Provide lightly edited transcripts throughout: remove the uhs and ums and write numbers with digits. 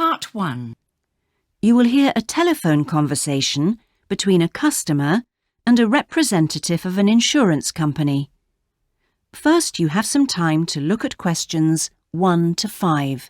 Part 1. You will hear a telephone conversation between a customer and a representative of an insurance company. First, you have some time to look at questions 1 to 5.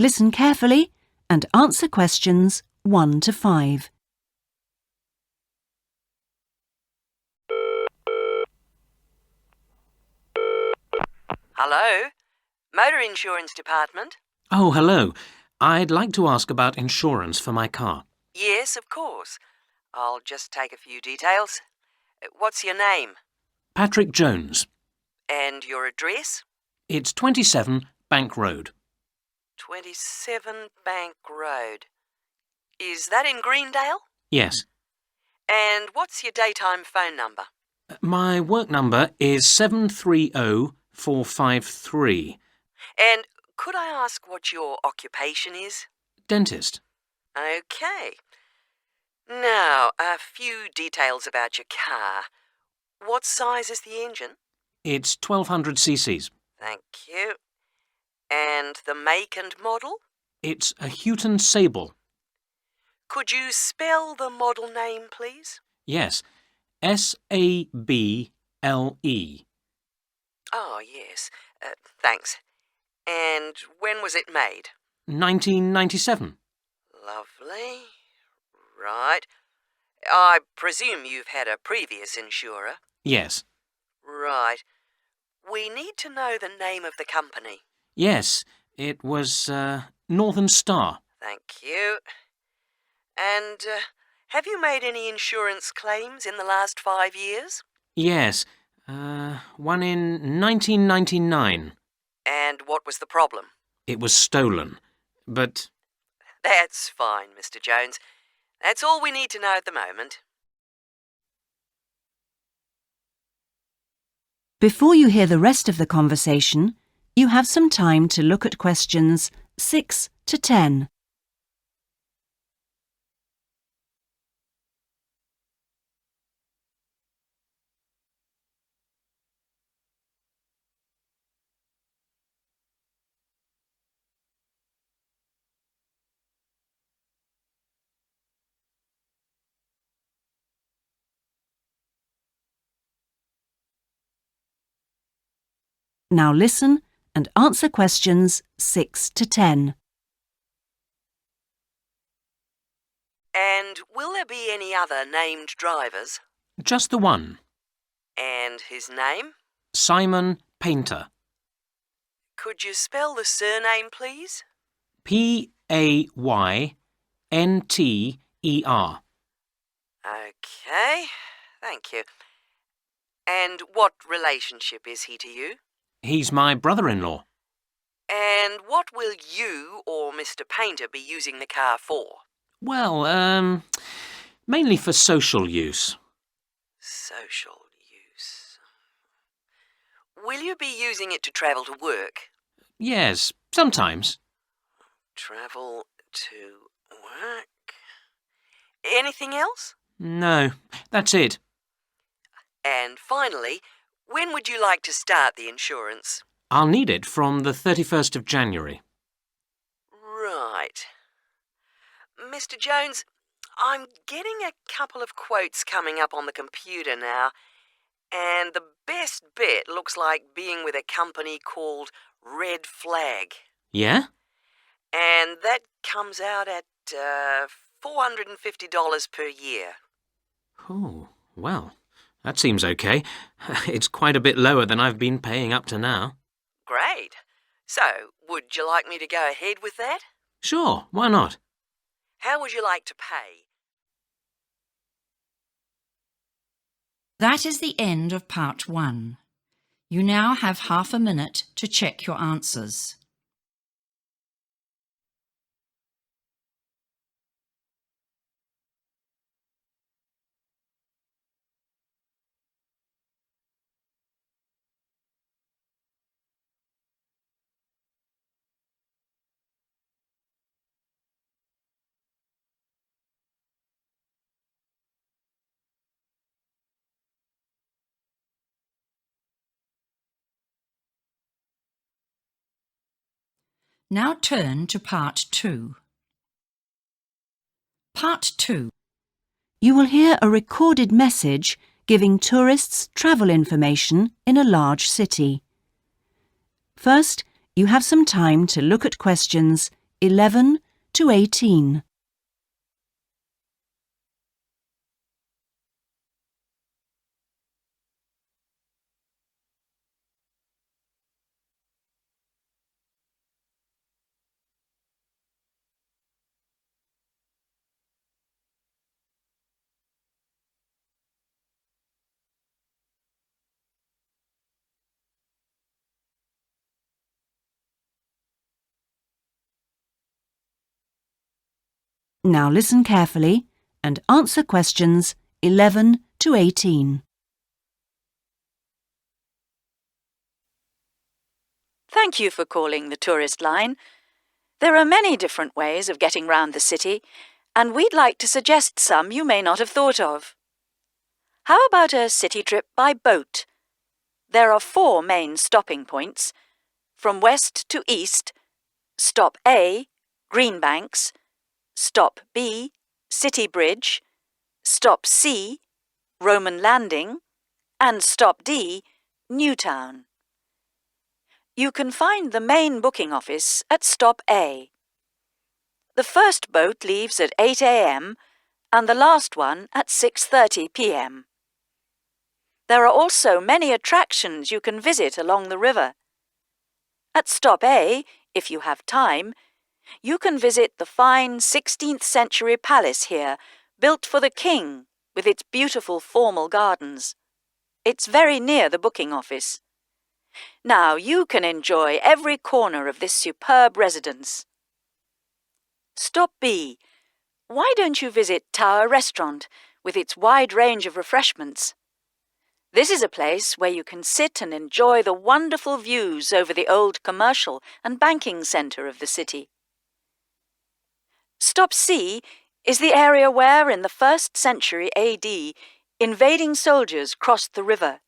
Listen carefully and answer questions 1 to 5. Hello? Motor Insurance Department? Oh, hello. I'd like to ask about insurance for my car. Yes, of course. I'll just take a few details. What's your name? Patrick Jones. And your address? It's 27 Bank Road. 27 Bank Road. Is that in Greendale? Yes. And what's your daytime phone number? My work number is 730453. And could I ask what your occupation is? Dentist. OK. Now, a few details about your car. What size is the engine? It's 1200 cc's. Thank you. And the make and model? It's a Houghton Sable. Could you spell the model name, please? Yes. Sable. Oh, yes. Thanks. And when was it made? 1997. Lovely. Right. I presume you've had a previous insurer? Yes. Right. We need to know the name of the company. Yes. It was Northern Star. Thank you. And have you made any insurance claims in the last 5 years? Yes. One in 1999. And what was the problem? It was stolen. But That's fine, Mr. Jones. That's all we need to know at the moment. Before you hear the rest of the conversation, you have some time to look at questions 6 to 10. Now listen and answer questions 6 to 10. And will there be any other named drivers? just the one. And his name? Simon Painter. Could you spell the surname, please? Paynter. OK, thank you. And what relationship is he to you? He's my brother-in-law. And what will you or Mr. Painter be using the car for? Well, mainly for social use. Social use. Will you be using it to travel to work? Yes, sometimes. Travel to work. Anything else? No, that's it. And finally, when would you like to start the insurance? I'll need it from the 31st of January. Right. Mr. Jones, I'm getting a couple of quotes coming up on the computer now, and the best bet looks like being with a company called Red Flag. Yeah? And that comes out at $450 per year. Oh, well, that seems okay. It's quite a bit lower than I've been paying up to now. Great. So, would you like me to go ahead with that? Sure, why not? How would you like to pay? That is the end of Part 1. You now have half a minute to check your answers. Now turn to Part 2. Part 2. You will hear a recorded message giving tourists travel information in a large city. First, you have some time to look at questions 11 to 18. Now listen carefully and answer questions 11 to 18. Thank you for calling the tourist line. There are many different ways of getting round the city, and we'd like to suggest some you may not have thought of. How about a city trip by boat? There are 4 main stopping points. From west to east, Stop A, Greenbanks, Stop B, City Bridge, Stop C, Roman Landing, and Stop D, Newtown. You can find the main booking office at Stop A. The first boat leaves at 8 a.m. and the last one at 6:30 p.m. There are also many attractions you can visit along the river. At Stop A, if you have time, you can visit the fine 16th century palace here, built for the king with its beautiful formal gardens. It's very near the booking office. Now you can enjoy every corner of this superb residence. Stop B. Why don't you visit Tower Restaurant with its wide range of refreshments? This is a place where you can sit and enjoy the wonderful views over the old commercial and banking centre of the city. Stop C is the area where, in the 1st century AD, invading soldiers crossed the river.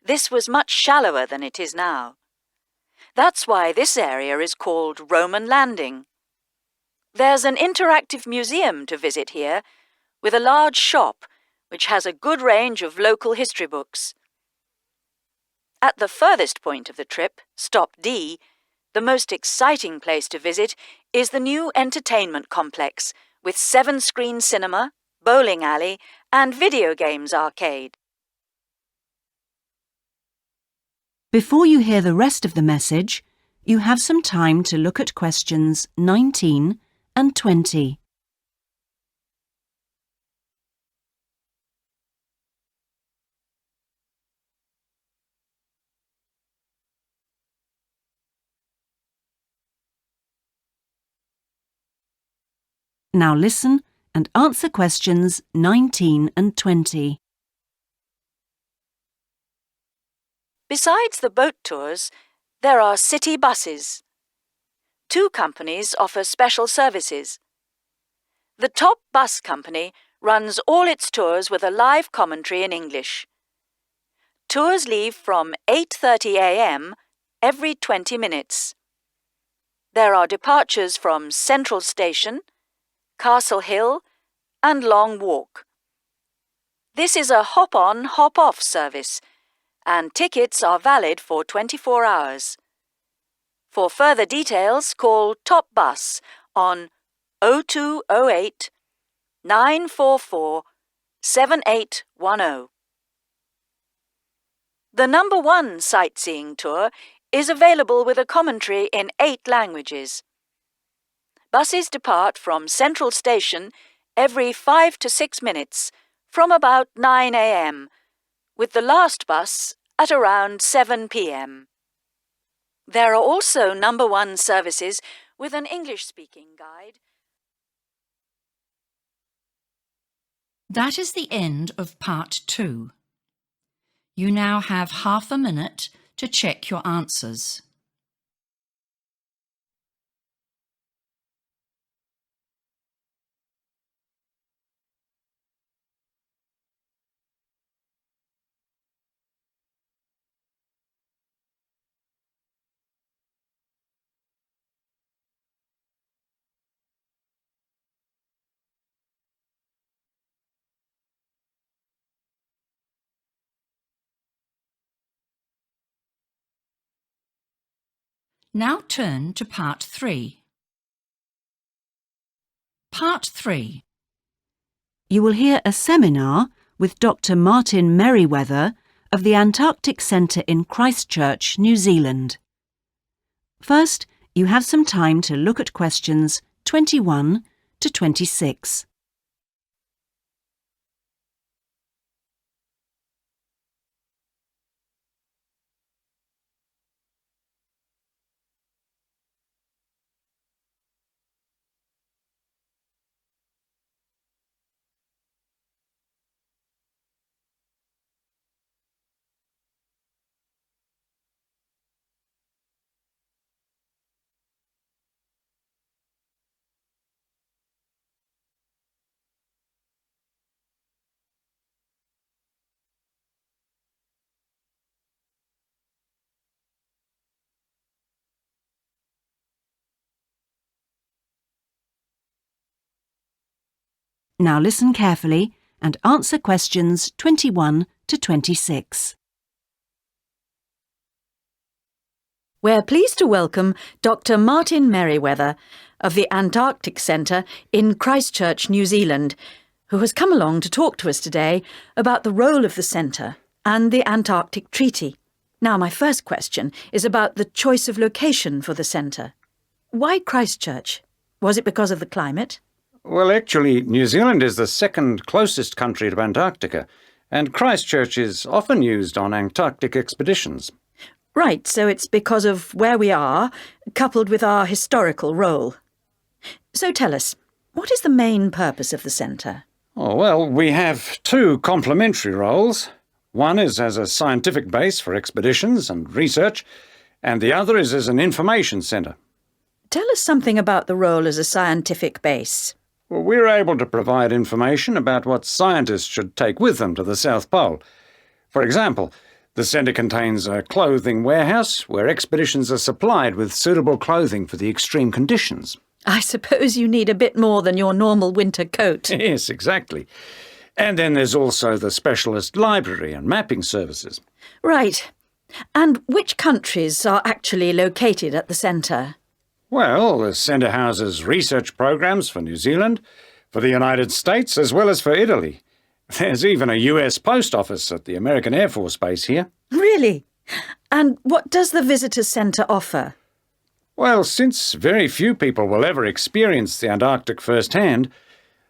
This was much shallower than it is now. That's why this area is called Roman Landing. There's an interactive museum to visit here, with a large shop which has a good range of local history books. At the furthest point of the trip, Stop D, the most exciting place to visit is the new entertainment complex with 7-screen cinema, bowling alley, and video games arcade. Before you hear the rest of the message, you have some time to look at questions 19 and 20. Now listen and answer questions 19 and 20. Besides the boat tours, there are city buses. 2 companies offer special services. The top bus company runs all its tours with a live commentary in English. Tours leave from 8:30 a.m. every 20 minutes. There are departures from Central Station, Castle Hill, and Long Walk. This is a hop-on, hop-off service, and tickets are valid for 24 hours. For further details, call Top Bus on 0208 944 7810. The number 1 sightseeing tour is available with a commentary in 8 languages. Buses depart from Central Station every 5 to 6 minutes from about 9 a.m., with the last bus at around 7 p.m. There are also number 1 services with an English-speaking guide. That is the end of Part 2. You now have half a minute to check your answers. Now turn to Part 3. Part 3. You will hear a seminar with Dr. Martin Merriweather of the Antarctic Centre in Christchurch, New Zealand. First, you have some time to look at questions 21 to 26. Now listen carefully and answer questions 21 to 26. We're pleased to welcome Dr. Martin Merriweather of the Antarctic Centre in Christchurch, New Zealand, who has come along to talk to us today about the role of the centre and the Antarctic Treaty. Now, my first question is about the choice of location for the centre. Why Christchurch? Was it because of the climate? Well, actually, New Zealand is the second closest country to Antarctica, and Christchurch is often used on Antarctic expeditions. Right, so it's because of where we are, coupled with our historical role. So tell us, what is the main purpose of the centre? Oh, well, we have two complementary roles. One is as a scientific base for expeditions and research, and the other is as an information centre. Tell us something about the role as a scientific base. Well, we're able to provide information about what scientists should take with them to the South Pole. For example, the centre contains a clothing warehouse where expeditions are supplied with suitable clothing for the extreme conditions. I suppose you need a bit more than your normal winter coat. Yes, exactly. And then there's also the specialist library and mapping services. Right. And which countries are actually located at the centre? Well, the centre houses research programs for New Zealand, for the United States, as well as for Italy. There's even a US post office at the American Air Force Base here. Really? And what does the visitor centre offer? Well, since very few people will ever experience the Antarctic firsthand,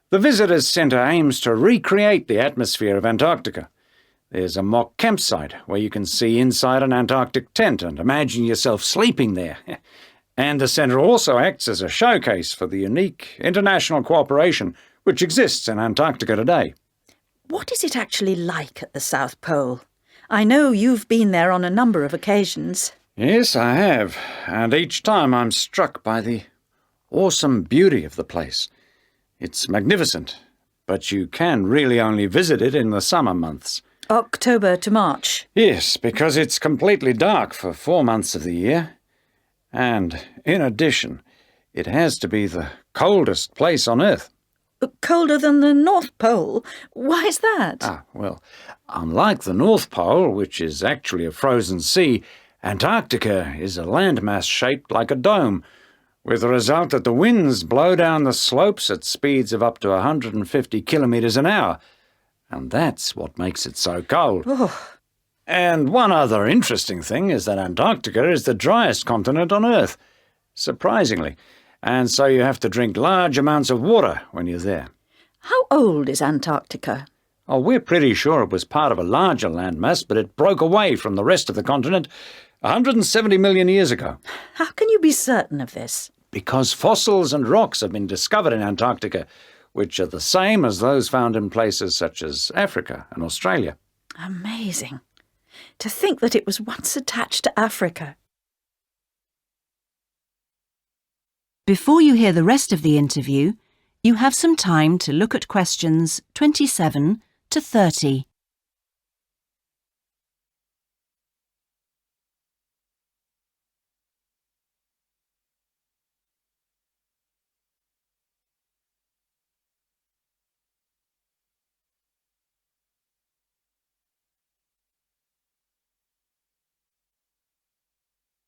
the Visitors Centre aims to recreate the atmosphere of Antarctica. There's a mock campsite where you can see inside an Antarctic tent and imagine yourself sleeping there. And the centre also acts as a showcase for the unique international cooperation which exists in Antarctica today. What is it actually like at the South Pole? I know you've been there on a number of occasions. Yes, I have, and each time I'm struck by the awesome beauty of the place. It's magnificent, but you can really only visit it in the summer months. October to March. Yes, because it's completely dark for 4 months of the year. And, in addition, it has to be the coldest place on Earth. Colder than the North Pole? Why is that? Well, unlike the North Pole, which is actually a frozen sea, Antarctica is a landmass shaped like a dome, with the result that the winds blow down the slopes at speeds of up to 150 kilometres an hour. And that's what makes it so cold. Oh. And one other interesting thing is that Antarctica is the driest continent on Earth, surprisingly, and so you have to drink large amounts of water when you're there. How old is Antarctica? Oh, we're pretty sure it was part of a larger landmass, but it broke away from the rest of the continent 170 million years ago. How can you be certain of this? Because fossils and rocks have been discovered in Antarctica, which are the same as those found in places such as Africa and Australia. Amazing. To think that it was once attached to Africa. Before you hear the rest of the interview, you have some time to look at questions 27 to 30.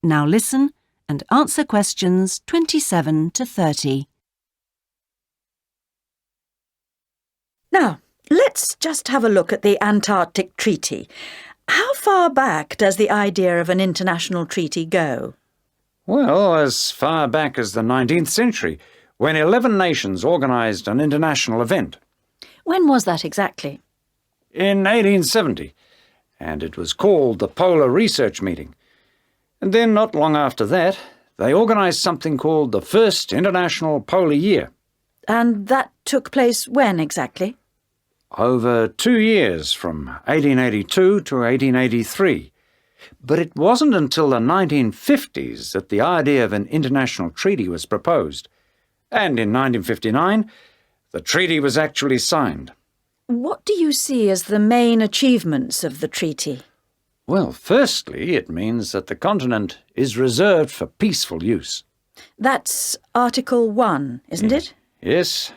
Now listen and answer questions 27 to 30. Now, let's just have a look at the Antarctic Treaty. How far back does the idea of an international treaty go? Well, as far back as the 19th century, when 11 nations organised an international event. When was that exactly? In 1870, and it was called the Polar Research Meeting. And then, not long after that, they organised something called the First International Polar Year. And that took place when exactly? Over 2 years, from 1882 to 1883. But it wasn't until the 1950s that the idea of an international treaty was proposed. And in 1959, the treaty was actually signed. What do you see as the main achievements of the treaty? Well, firstly, it means that the continent is reserved for peaceful use. That's Article 1, isn't it? Yes.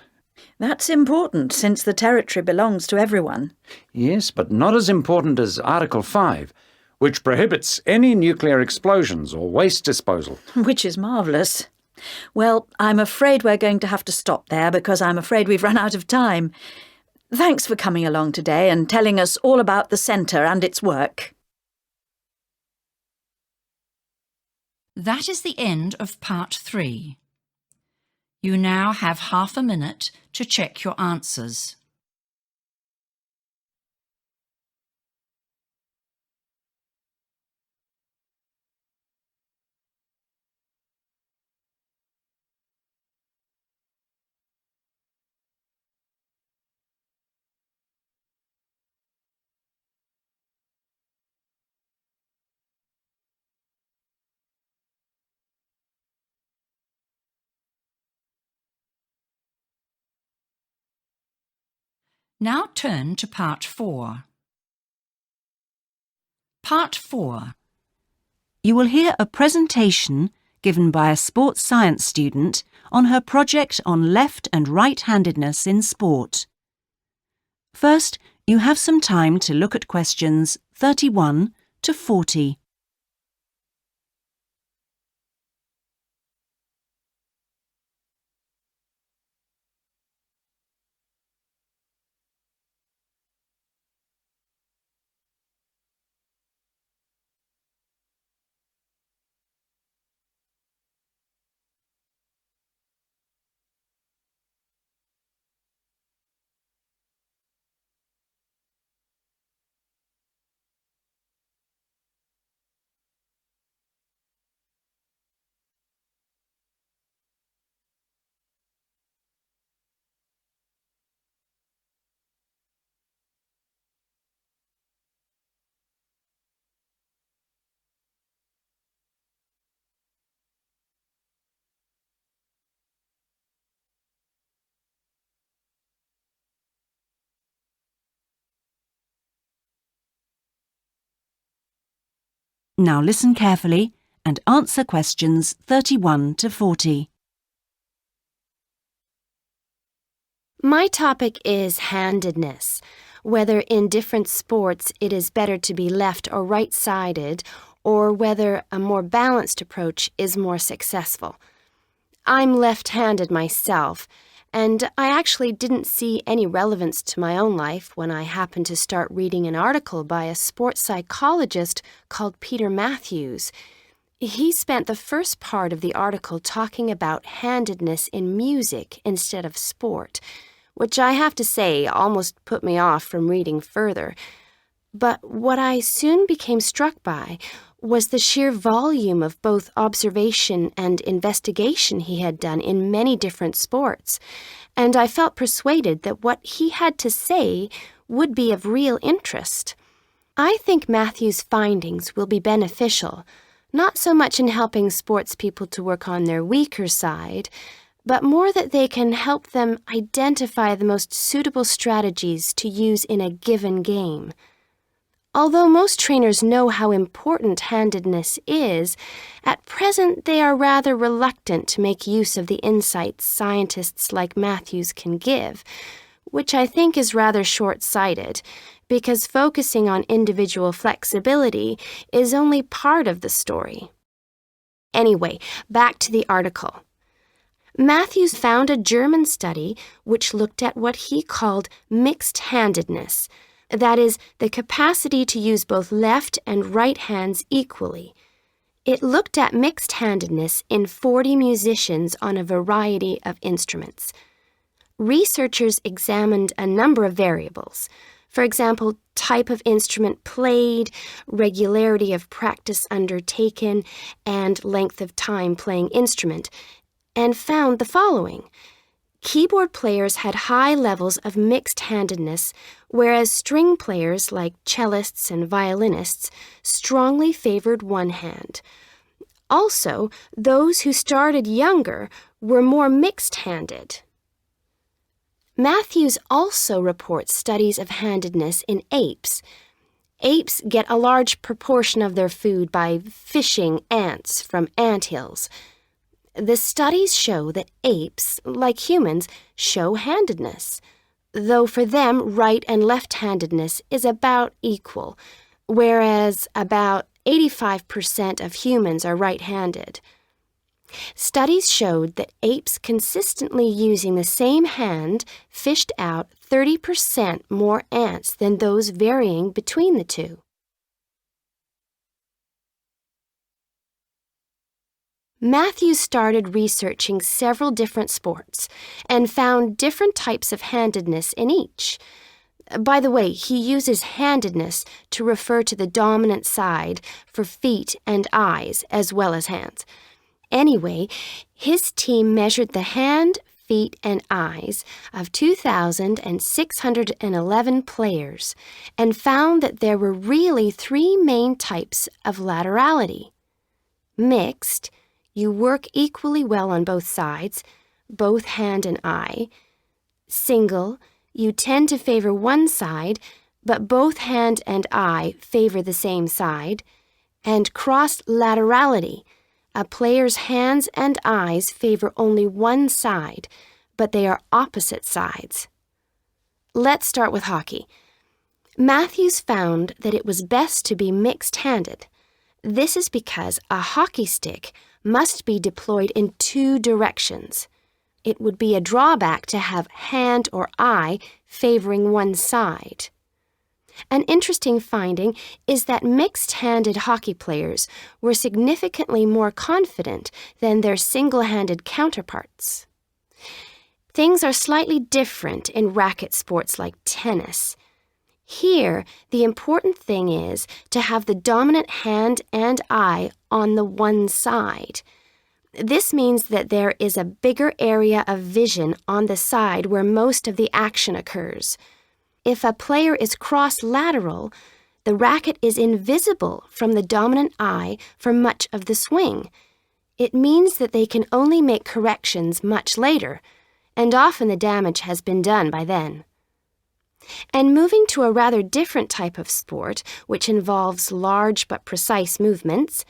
That's important, since the territory belongs to everyone. Yes, but not as important as Article 5, which prohibits any nuclear explosions or waste disposal. Which is marvellous. Well, I'm afraid we're going to have to stop there because I'm afraid we've run out of time. Thanks for coming along today and telling us all about the centre and its work. That is the end of part 3. You now have half a minute to check your answers. Now turn to part 4. Part 4. You will hear a presentation given by a sports science student on her project on left and right-handedness in sport. First, you have some time to look at questions 31 to 40. Now listen carefully and answer questions 31 to 40. My topic is handedness, whether in different sports it is better to be left or right-sided, or whether a more balanced approach is more successful. I'm left-handed myself, and I actually didn't see any relevance to my own life when I happened to start reading an article by a sports psychologist called Peter Matthews. He spent the first part of the article talking about handedness in music instead of sport, which I have to say almost put me off from reading further. But what I soon became struck by was the sheer volume of both observation and investigation he had done in many different sports, and I felt persuaded that what he had to say would be of real interest. I think Matthew's findings will be beneficial, not so much in helping sports people to work on their weaker side, but more that they can help them identify the most suitable strategies to use in a given game. Although most trainers know how important handedness is, at present they are rather reluctant to make use of the insights scientists like Matthews can give, which I think is rather short-sighted, because focusing on individual flexibility is only part of the story. Anyway, back to the article. Matthews found a German study which looked at what he called mixed-handedness, that is, the capacity to use both left and right hands equally. It looked at mixed-handedness in 40 musicians on a variety of instruments. Researchers examined a number of variables. For example, type of instrument played, regularity of practice undertaken, and length of time playing instrument, and found the following. Keyboard players had high levels of mixed-handedness, whereas string players like cellists and violinists strongly favored one hand. Also, those who started younger were more mixed-handed. Matthews also reports studies of handedness in apes. Apes get a large proportion of their food by fishing ants from anthills. The studies show that apes, like humans, show handedness, though for them right and left-handedness is about equal, whereas about 85% of humans are right-handed. Studies showed that apes consistently using the same hand fished out 30% more ants than those varying between the two. Matthews started researching several different sports and found different types of handedness in each. By the way, he uses handedness to refer to the dominant side for feet and eyes as well as hands. Anyway, his team measured the hand, feet, and eyes of 2,611 players and found that there were really three main types of laterality. Mixed, you work equally well on both sides, both hand and eye. Single, you tend to favor one side, but both hand and eye favor the same side. And cross-laterality, a player's hands and eyes favor only one side, but they are opposite sides. Let's start with hockey. Matthews found that it was best to be mixed-handed. This is because a hockey stick must be deployed in two directions. It would be a drawback to have hand or eye favoring one side. An interesting finding is that mixed-handed hockey players were significantly more confident than their single-handed counterparts. Things are slightly different in racket sports like tennis. Here, the important thing is to have the dominant hand and eye on the one side. This means that there is a bigger area of vision on the side where most of the action occurs. If a player is cross-lateral, the racket is invisible from the dominant eye for much of the swing. It means that they can only make corrections much later, and often the damage has been done by then. And moving to a rather different type of sport, which involves large but precise movements,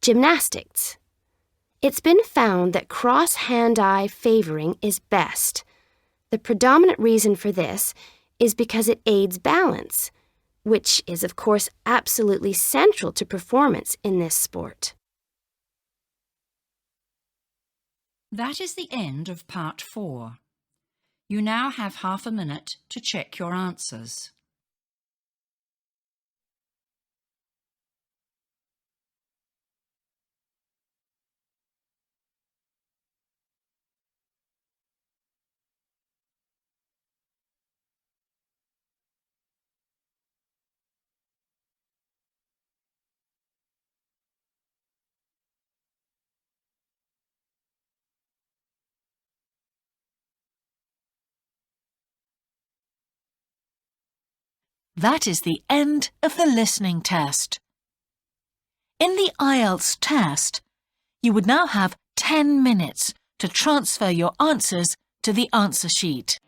gymnastics. It's been found that cross-hand-eye favoring is best. The predominant reason for this is because it aids balance, which is, of course, absolutely central to performance in this sport. That is the end of part 4. You now have half a minute to check your answers. That is the end of the listening test. In the IELTS test, you would now have 10 minutes to transfer your answers to the answer sheet.